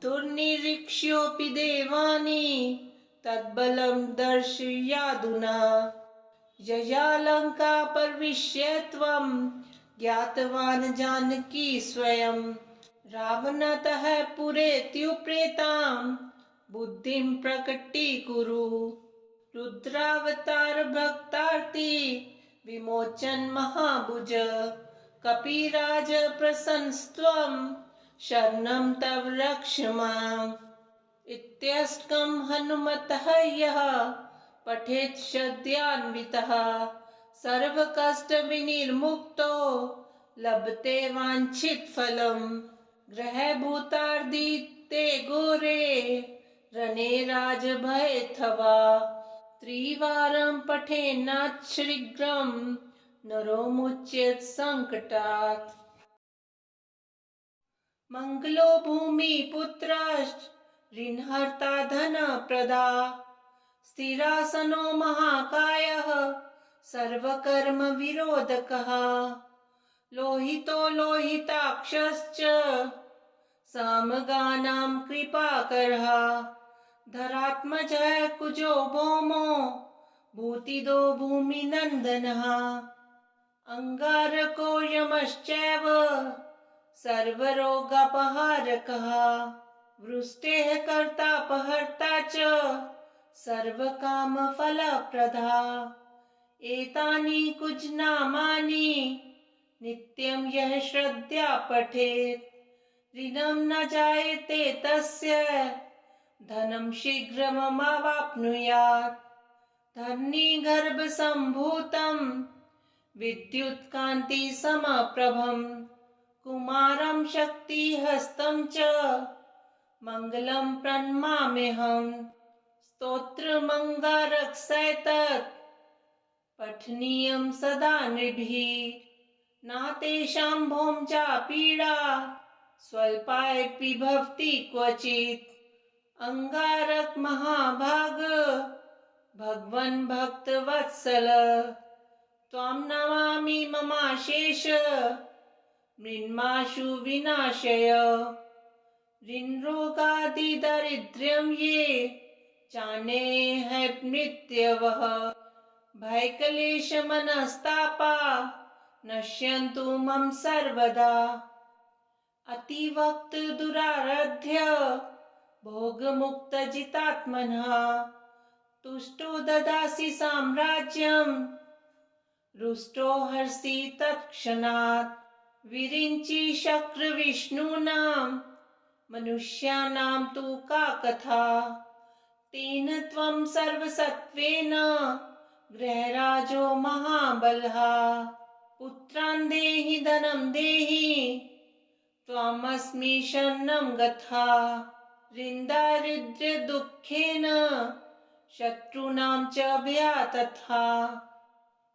दुर्निरीक्ष्योऽपि देवानि तद्बलं दर्शयादुना यया लङ्का प्रविश्य त्वं ज्ञातवान् जानकी स्वयं रावणतः पुरेत्युप्रेतां बुद्धिं प्रकटीकुरु रुद्रावतार भक्तार्ति विमोचन महाभुज कपिराज प्रसन्स्त्वं शरणं तव रक्ष माम् इत्यष्टकं हनुमतः यः पठेत् सद्यान्वितः सर्वकष्टविनिर्मुक्तो लभते वाञ्छितफलम् ग्रहभूतार्दिते घोरे रणे राजभयेथवा त्रिवारं पठेन्नाथ शीघ्रं नरो मुच्येत संकटात् मंगलो भूमिपुत्रश्च ऋणहर्ता धनप्रदा स्थिरासनो महाकायः सर्वकर्मविरोधकः लोहितो लोहिताक्षश्च सामगानां कृपाकरः धरात्मजः कुजो भौमो भूतिदो भूमिनन्दनः अंगारको यमश्चैव सर्वरोगापहारकः वृष्टेः कर्तापहर्ता च सर्वकामफलप्रदा एतानि कुजनामानि नित्यं यः श्रद्धया पठेत् ऋणं न जायते तस्य धनं शीघ्रमवाप्नुयात् धरणीगर्भसम्भूतं विद्युत्कान्तिसमप्रभं कुमारं शक्तिहस्तं च मङ्गलं प्रणमाम्यहम् स्तोत्रमङ्गारकस्यैतत् पठनीयं सदा नृभिः नातेषां भौमजा पीडा स्वल्पायपि भवति क्वचित् अंगारक महाभाग भगवन् भक्तवत्सल त्वां नमामि ममाशेष मृन्माशु विनाशय ऋणरोगादिदारिद्र्यं ये जाने है मृत्यवः भयक्लेशमनस्तापा नश्यन्तु मम सर्वदा अतिवक्त दुराराध्य भोगमुक्तजितात्मनः तुष्टो ददासि साम्राज्यं रुष्टो हर्षि तत्क्षणात् विरिञ्चि शक्रविष्णूनां मनुष्याणां तु का कथा तेन त्वं सर्वसत्त्वेन गृहराजो महाबलः पुत्रान् देहि धनं देहि त्वामस्मि शरणं गतः ऋणदारिद्र्य दुःखेन शत्रूणां च भया तथा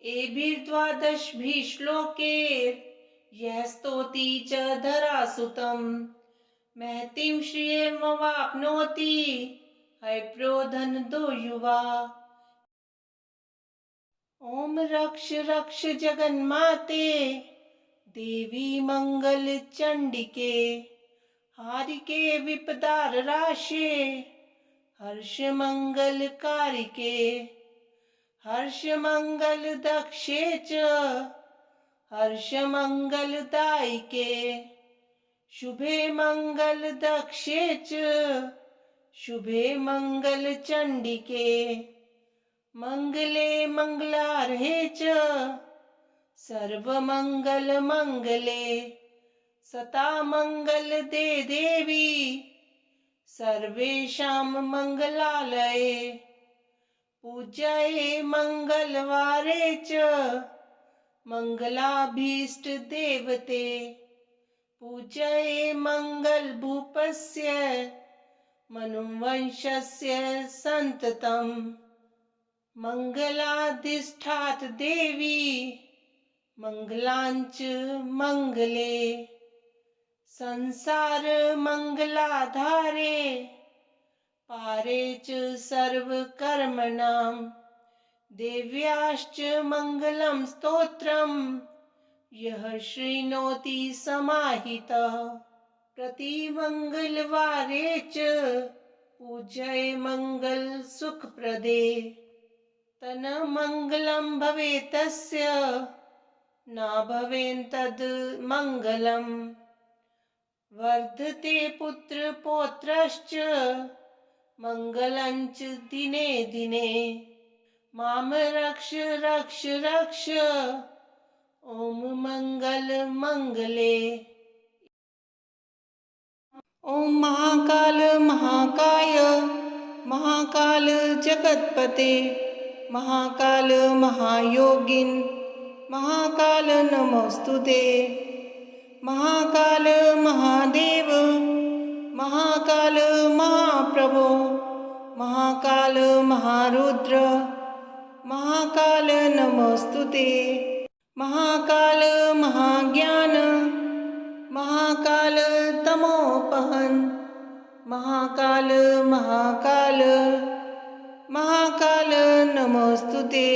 एभिर्द्वादशभिः श्लोकैः यः स्तौति च धरासुतं महतीं श्रियमवाप्नोति हयप्रोधनदो युवा ॐ रक्ष रक्ष जगन्माते देवी मंगल चंडिके हारिके विपदार राशे हर्ष मंगल कारिके हर्ष मंगल दक्षे च हर्ष मंगल दायिके शुभे मंगल दक्षे च शुभे मंगल चंडिके मंगले मंगलार्हे च सर्वमंगल मंगले सता मंगल दे देवी सर्वेषां मंगलालये पूज्याये मंगलवारे च मंगलाभीष्ट देवते पूज्याये मंगल भूपस्य मनुवंशस्य संततम् मंगलाधिष्ठात देवी मंगलांच मंगले संसार मंगलाधारे पारे च सर्वकर्मणां देव्याश्च मंगलं स्तोत्रम् यः शृणोति समाहितः प्रति मंगलवारे च पूजय मंगल सुख प्रदे तन मंगलम भवेतस्य न भवेन्तद् मंगलम वर्धते पुत्र पौत्रश्च मंगलञ्च दिने दिने माम रक्ष रक्ष रक्ष ओम मंगल मंगले। ओम महाकाल महाकाय महाकाल जगतपते महाकाल महायोगिन महाकाल नमोस्तुते महाकाल महादेव महाकाल महाप्रभो महाकाल महारुद्र महाकाल नमोस्तुते महाकाल महाज्ञान महाकाल तमोपहन महाकाल महाकाल महाकाल नमोस्तुते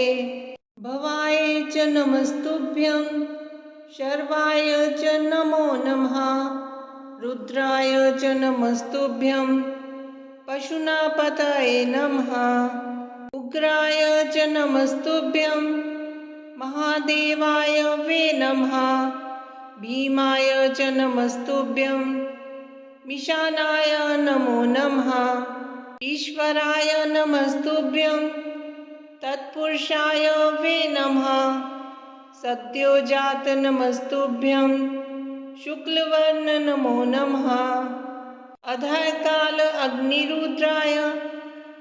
भवाय च नमस्तुभ्यं शर्वाय च नमो नमः रुद्राय च नमस्तुभ्यं पशुनापतये नमः उग्राय च नमस्तुभ्यं महादेवाय वे नमः भीमाय च नमस्तुभ्यं मिशानाय नमो नमः ईश्वराय नमस्तुभ्यं तत्पुरुषाय वे नमः सत्योजात नमस्तुभ्यं शुक्लवर्ण नमो नमः अधःकाल अग्निरुद्राय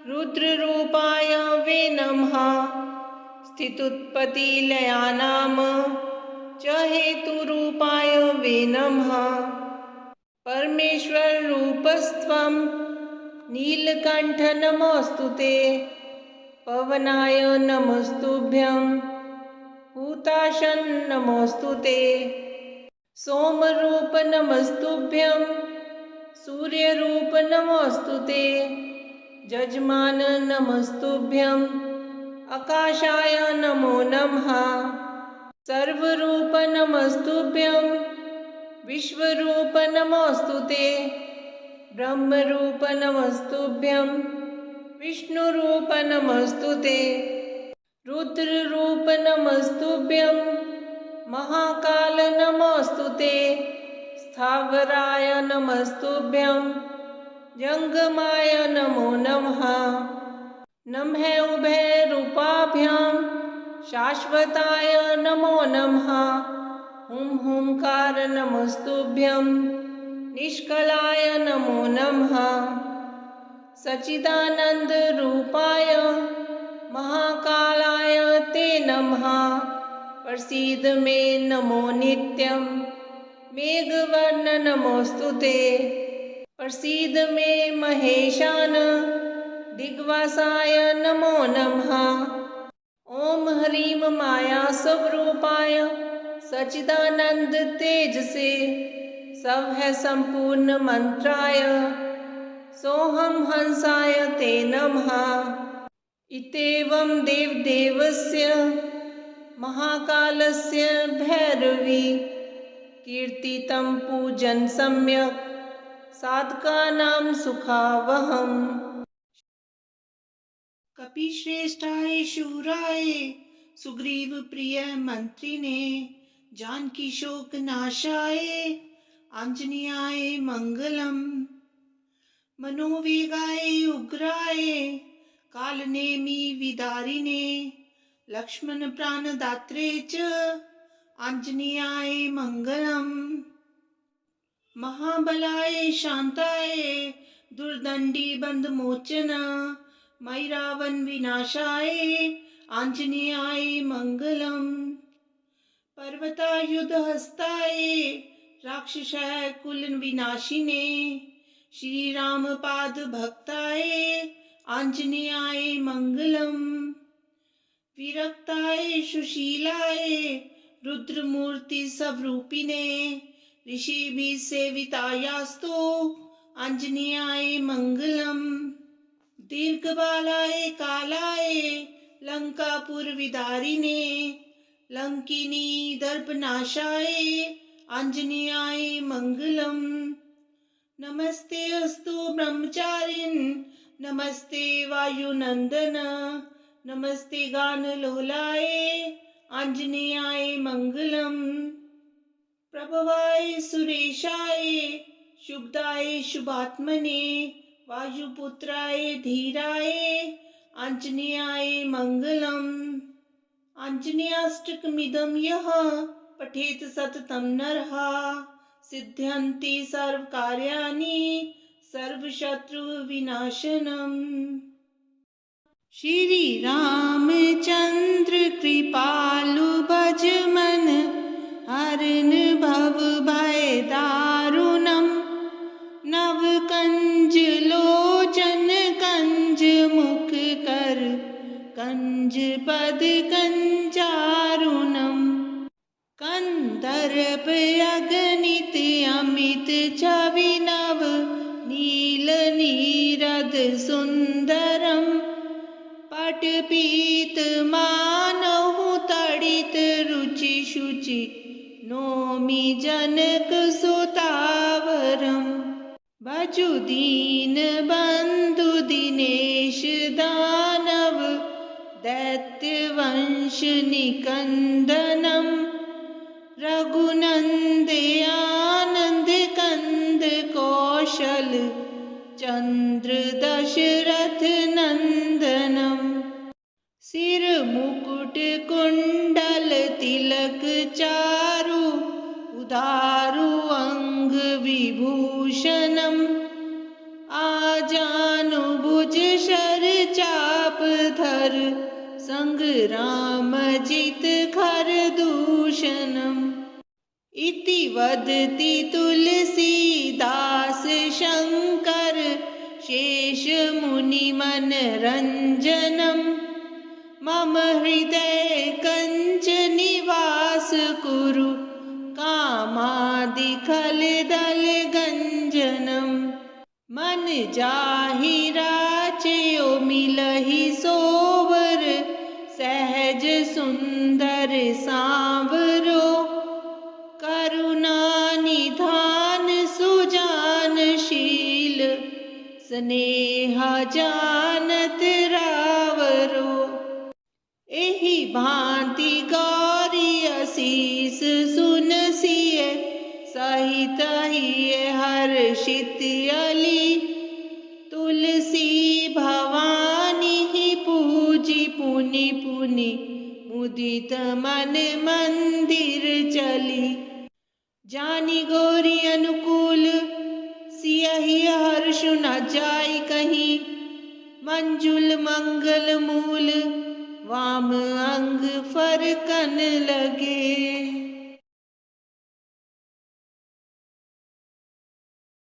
रुद्ररूपाय वे नमः स्थित्युत्पत्तिलयानां च हेतुरूपाय वे नमः परमेश्वर रूपस्त्वं नीलकंठ नमोस्तुते पवनाय नमस्तुभ्यं हुताशन नमोस्तुते सोमरूप नमस्तुभ्यं सूर्यरूप नमोस्तुते जजमान नमस्तुभ्यं आकाशाय नमो नमः सर्वरूप नमस्तुभ्यं विश्वरूप नमोस्तुते ब्रह्मरूप नमस्तुभ्यं विष्णुरूप नमस्तुते रुद्ररूप नमस्तुभ्यं महाकाल नमोस्तुते स्थावराय नमस्तुभ्यं जंगमाय नमो नमः नमः उभय रूपाभ्यां शाश्वताय नमो नमः हुं हुंकार नमस्तुभ्यं निष्कलाय नमो नमः सच्चिदानंद रूपाय महाकालाय ते नमः प्रसीद मे नमो नित्यं मेघवर्ण नमोस्तुते प्रसीद मे महेशान दिग्वासाय नमो नमः ओम ह्रीं माया स्वरूपाय सच्चिदानंद तेजसे सब है संपूर्ण मंत्राय सोहम हंसाय ते नमः इत्येवं देवदेवस्य महाकालस्य भैरवी कीर्तितं पूजन सम्यक् साधकानां सुखावहम्। कपिश्रेष्ठाय शूराय सुग्रीव प्रिय मंत्रिणे जानकी शोक नाशाय आंजनेयाय मंगलम मनोवेगाय उग्राय कालनेमि विदारिणे लक्ष्मण प्राणदात्रे च आंजनेयाय मंगलम महाबलाय शांताय दुर्दंडी बंधमोचन मैरावन विनाशाय आंजनेयाय मंगलम पर्वतायुध हस्ताय राक्षसाय कुल विनाशिने श्री राम पाद भक्ताय आंजनेयाय मंगलम विरक्ताय सुशीलाय रुद्रमूर्ति स्वरूपिणे ऋषिभिः सेवितायास्तु आंजनेयाय मंगलम दीर्घबालाय कालाय लंकापुर विदारिणे लंकिनी दर्पनाशाय आंजनेयाय मंगलम नमस्ते अस्तु ब्रह्मचारिण, नमस्ते वायुनंदन, नमस्ते गानलोलाय आंजनेयाय मंगलम। प्रभवाय सुरेशाय शुभदाय शुभात्मने वायुपुत्राय धीराय आंजनेयाय मंगलम। आंजनेयाष्टकमिदं यः पठेत सततं नरः सिद्ध्यन्ति सर्वकार्याणि सर्वशत्रुविनाशनम्। श्री रामचंद्र कृपालु भज मन, हरन भव भय दारुणम्। नव कंज लोचन कंज मुख कर, कंज पद कंजारुणम्। कंदर्प अगणित अमित छवि नव, नील नीरद सुंदरम। पट पीत मानहु तड़ित रुचि शुचि, नौमि जनक सुतावरम। भजु दीन बंधु दिनेश दानव, दैत्य वंश निकंदनम। रघुनंद आनंद कंद कौशल, चंद्र दशरथ नंदनम। सिर मुकुट कुंडल तिलक चारु, उदारु अंग विभूषणम। आजानु भुज शर चाप धर, संग्राम जित खर दूषणम। इति वदति तुलसीदास शंकर, शेष मुनि मन रंजनम। मम हृदय कंच निवास कुरु, कामादि खल दल गंजनम। मन जाहि राचयो मिलहि सोवर, सहज सुंदर सांवरो। करुणा निधान सुजानशील, स्नेहा जानत रावरो। एहि भांति गौरी असीस सुनसिय, सहित हिय हर्षित अली। तुलसी भवानी ही पूजी पुनि पुनि, मुदित मन मंदिर चली। जानी गौरी अनुकूल, सियहि हर्षु न जाय कहीं। मंजुल मंगल मूल, वाम अंग फरकन लगे।